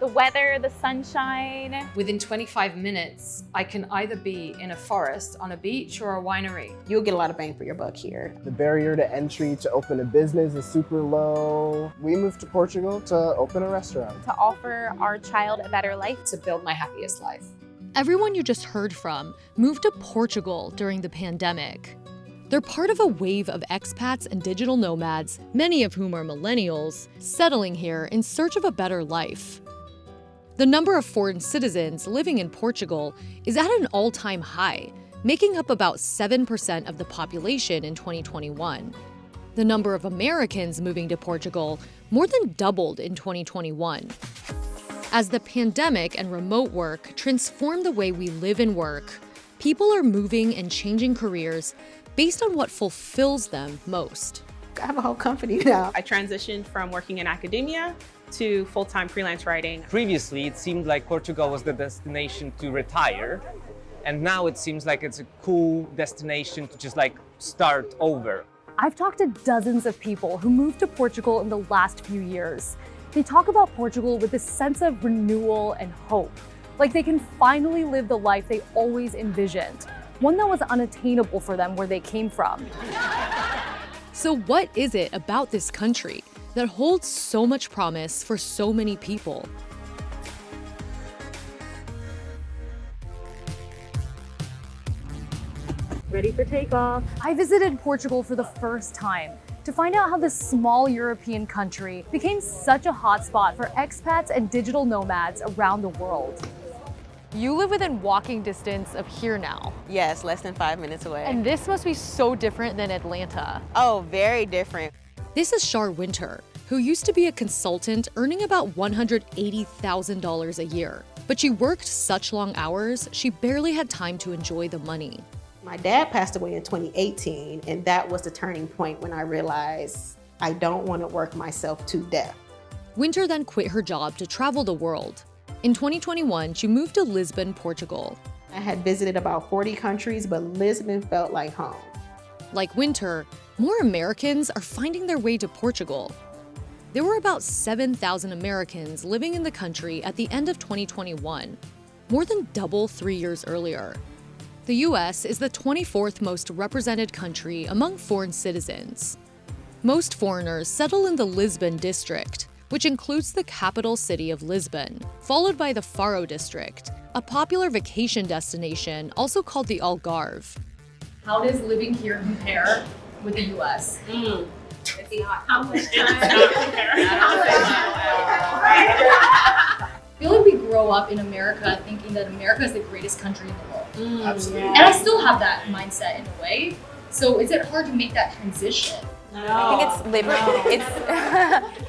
The weather, the sunshine. Within 25 minutes, I can either be in a forest, on a beach, or a winery. You'll get a lot of bang for your buck here. The barrier to entry to open a business is super low. We moved to Portugal to open a restaurant. To offer our child a better life. To build my happiest life. Everyone you just heard from moved to Portugal during the pandemic. They're part of a wave of expats and digital nomads, many of whom are millennials, settling here in search of a better life. The number of foreign citizens living in Portugal is at an all-time high, making up about 7% of the population in 2021. The number of Americans moving to Portugal more than doubled in 2021. As the pandemic and remote work transform the way we live and work, people are moving and changing careers based on what fulfills them most. I have a whole company now. I transitioned from working in academia to full-time freelance writing. Previously, it seemed like Portugal was the destination to retire, and now it seems like it's a cool destination to just start over. I've talked to dozens of people who moved to Portugal in the last few years. They talk about Portugal with a sense of renewal and hope, like they can finally live the life they always envisioned, one that was unattainable for them where they came from. So what is it about this country that holds so much promise for so many people? Ready for takeoff. I visited Portugal for the first time to find out how this small European country became such a hotspot for expats and digital nomads around the world. You live within walking distance of here now. Yes, less than 5 minutes away. And this must be so different than Atlanta. Oh, very different. This is Shar Winter, who used to be a consultant earning about $180,000 a year. But she worked such long hours, she barely had time to enjoy the money. My dad passed away in 2018, and that was the turning point when I realized I don't want to work myself to death. Winter then quit her job to travel the world. In 2021, she moved to Lisbon, Portugal. I had visited about 40 countries, but Lisbon felt like home. Like Winter, more Americans are finding their way to Portugal. There were about 7,000 Americans living in the country at the end of 2021, more than double 3 years earlier. The US is the 24th most represented country among foreign citizens. Most foreigners settle in the Lisbon district, which includes the capital city of Lisbon, followed by the Faro district, a popular vacation destination also called the Algarve. How does living here compare with the US? How much I feel like we grow up in America thinking that America is the greatest country in the world. Absolutely. And I still have that mindset in a way. So is it hard to make that transition? I think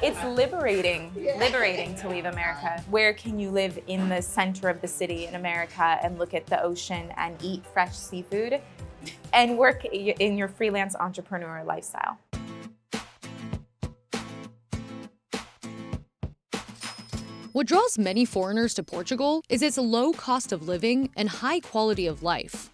it's liberating to leave America. Where can you live in the center of the city in America and look at the ocean and eat fresh seafood and work in your freelance entrepreneur lifestyle? What draws many foreigners to Portugal is its low cost of living and high quality of life.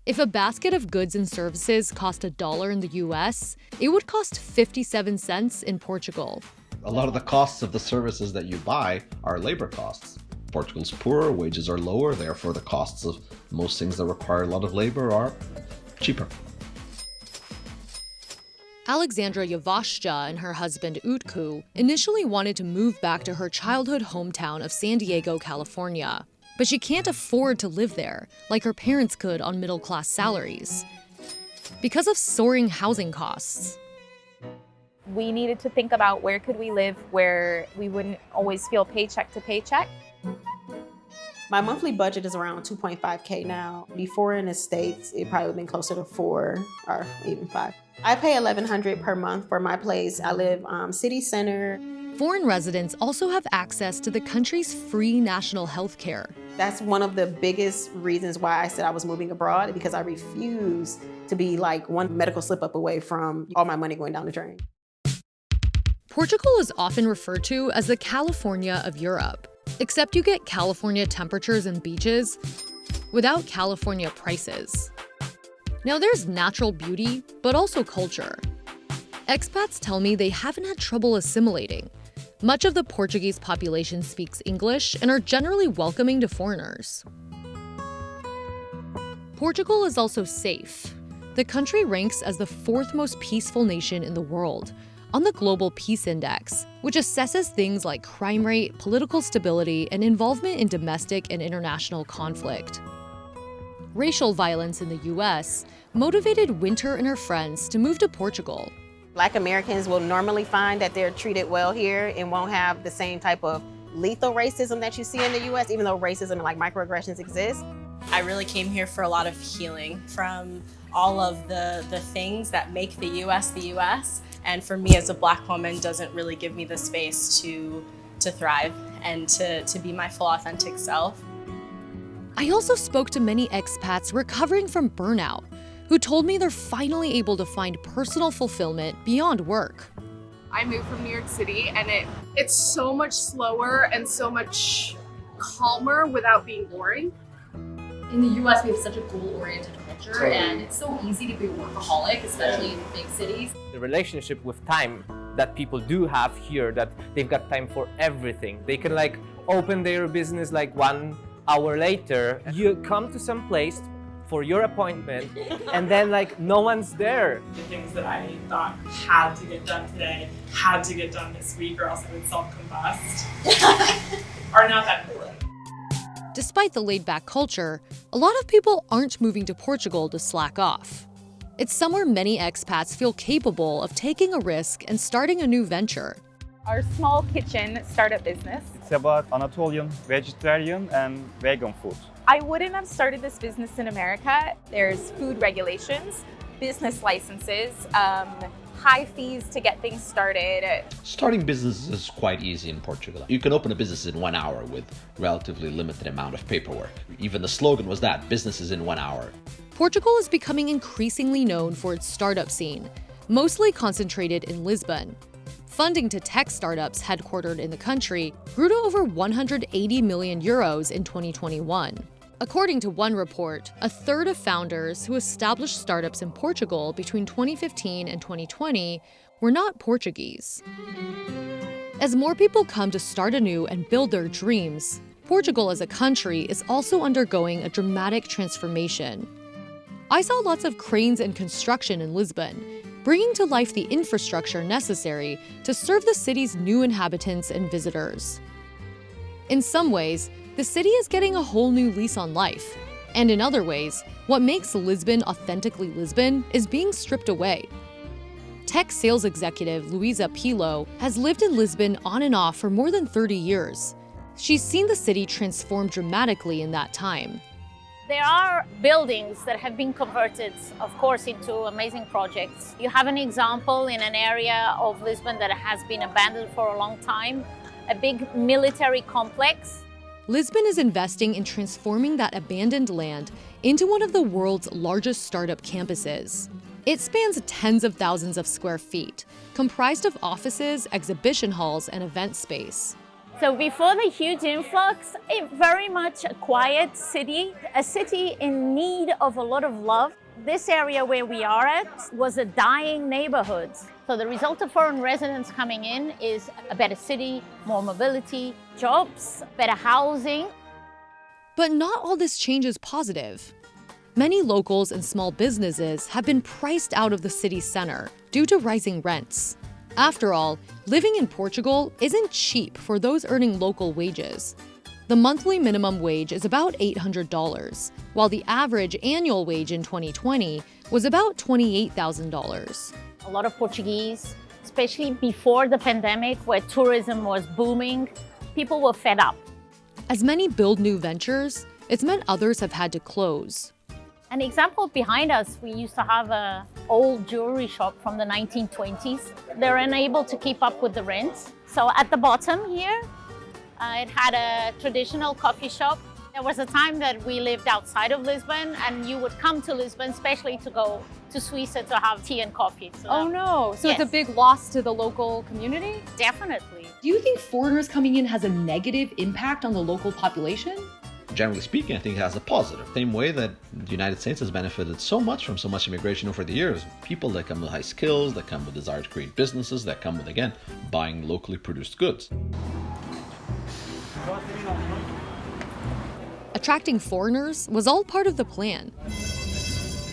If a basket of goods and services cost $1 in the US, it would cost 57 cents in Portugal. A lot of the costs of the services that you buy are labor costs. Portugal's poorer, wages are lower, therefore the costs of most things that require a lot of labor are cheaper. Alexandra Ryan-Yavaşca and her husband Utku initially wanted to move back to her childhood hometown of San Diego, California. But she can't afford to live there, like her parents could on middle-class salaries, because of soaring housing costs. We needed to think about where could we live where we wouldn't always feel paycheck to paycheck. My monthly budget is around 2.5K now. Before in the States, it probably would have been closer to 4 or even 5. I pay $1,100 per month for my place. I live city center. Foreign residents also have access to the country's free national health care. That's one of the biggest reasons why I said I was moving abroad, because I refuse to be like one medical slip-up away from all my money going down the drain. Portugal is often referred to as the California of Europe, except you get California temperatures and beaches without California prices. Now there's natural beauty, but also culture. Expats tell me they haven't had trouble assimilating. Much of the Portuguese population speaks English and are generally welcoming to foreigners. Portugal is also safe. The country ranks as the 4th most peaceful nation in the world on the Global Peace Index, which assesses things like crime rate, political stability, and involvement in domestic and international conflict. Racial violence in the US motivated Winter and her friends to move to Portugal. Black Americans will normally find that they're treated well here and won't have the same type of lethal racism that you see in the US, even though racism and like microaggressions exist. I really came here for a lot of healing from all of the things that make the US. And for me as a Black woman doesn't really give me the space to thrive and to be my full authentic self. I also spoke to many expats recovering from burnout who told me they're finally able to find personal fulfillment beyond work. I moved from New York City and it's so much slower and so much calmer without being boring. In the US, we have such a goal-oriented culture, and it's so easy to be a workaholic, especially in big cities. The relationship with time that people do have here, that they've got time for everything. They can like open their business like 1 hour later. You come to some place for your appointment and then like no one's there. The things that I thought had to get done today, had to get done this week or else I would self-combust, are not that important. Despite the laid-back culture, a lot of people aren't moving to Portugal to slack off. It's somewhere many expats feel capable of taking a risk and starting a new venture. Our small kitchen startup business. It's about Anatolian, vegetarian, and vegan food. I wouldn't have started this business in America. There's food regulations, business licenses, high fees to get things started. Starting business is quite easy in Portugal. You can open a business in 1 hour with relatively limited amount of paperwork. Even the slogan was that, businesses in 1 hour. Portugal is becoming increasingly known for its startup scene, mostly concentrated in Lisbon. Funding to tech startups headquartered in the country grew to over 180 million euros in 2021. According to one report, a third of founders who established startups in Portugal between 2015 and 2020 were not Portuguese. As more people come to start anew and build their dreams, Portugal as a country is also undergoing a dramatic transformation. I saw lots of cranes and construction in Lisbon, bringing to life the infrastructure necessary to serve the city's new inhabitants and visitors. In some ways, the city is getting a whole new lease on life. And in other ways, what makes Lisbon authentically Lisbon is being stripped away. Tech sales executive Luisa Pilo has lived in Lisbon on and off for more than 30 years. She's seen the city transform dramatically in that time. There are buildings that have been converted, of course, into amazing projects. You have an example in an area of Lisbon that has been abandoned for a long time, a big military complex. Lisbon is investing in transforming that abandoned land into one of the world's largest startup campuses. It spans tens of thousands of square feet, comprised of offices, exhibition halls, and event space. So before the huge influx, very much a quiet city, a city in need of a lot of love. This area where we are at was a dying neighborhood. So the result of foreign residents coming in is a better city, more mobility, jobs, better housing. But not all this change is positive. Many locals and small businesses have been priced out of the city's center due to rising rents. After all, living in Portugal isn't cheap for those earning local wages. The monthly minimum wage is about $800, while the average annual wage in 2020 was about $28,000. A lot of Portuguese, especially before the pandemic where tourism was booming, people were fed up. As many build new ventures, it's meant others have had to close. An example behind us, we used to have an old jewelry shop from the 1920s. They're unable to keep up with the rent. So at the bottom here, it had a traditional coffee shop. There was a time that we lived outside of Lisbon and you would come to Lisbon, especially to go to Suiza to have tea and coffee. So oh no, so yes. It's a big loss to the local community? Definitely. Do you think foreigners coming in has a negative impact on the local population? Generally speaking, I think it has a positive. Same way that the United States has benefited so much from so much immigration over the years. People that come with high skills, that come with desire to create businesses, that come with, again, buying locally produced goods. Attracting foreigners was all part of the plan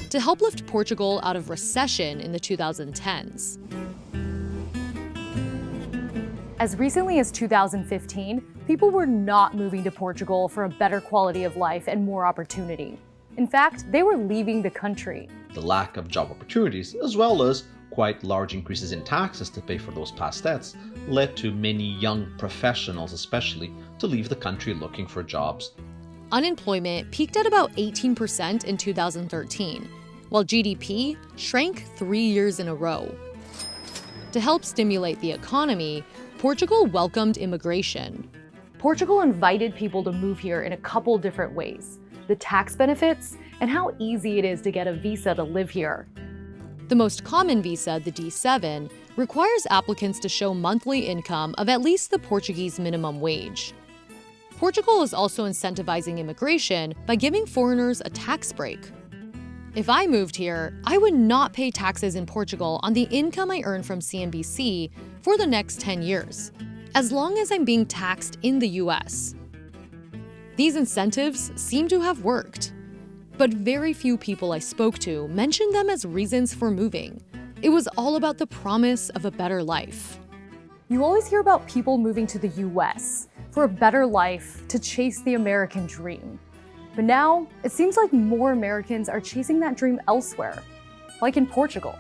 to help lift Portugal out of recession in the 2010s. As recently as 2015, people were not moving to Portugal for a better quality of life and more opportunity. In fact, they were leaving the country. The lack of job opportunities, as well as quite large increases in taxes to pay for those past debts, led to many young professionals especially to leave the country looking for jobs. Unemployment peaked at about 18% in 2013, while GDP shrank 3 years in a row. To help stimulate the economy, Portugal welcomed immigration. Portugal invited people to move here in a couple different ways: the tax benefits and how easy it is to get a visa to live here. The most common visa, the D7, requires applicants to show monthly income of at least the Portuguese minimum wage. Portugal is also incentivizing immigration by giving foreigners a tax break. If I moved here, I would not pay taxes in Portugal on the income I earn from CNBC for the next 10 years, as long as I'm being taxed in the US. These incentives seem to have worked, but very few people I spoke to mentioned them as reasons for moving. It was all about the promise of a better life. You always hear about people moving to the US for a better life, to chase the American dream. But now, it seems like more Americans are chasing that dream elsewhere, like in Portugal.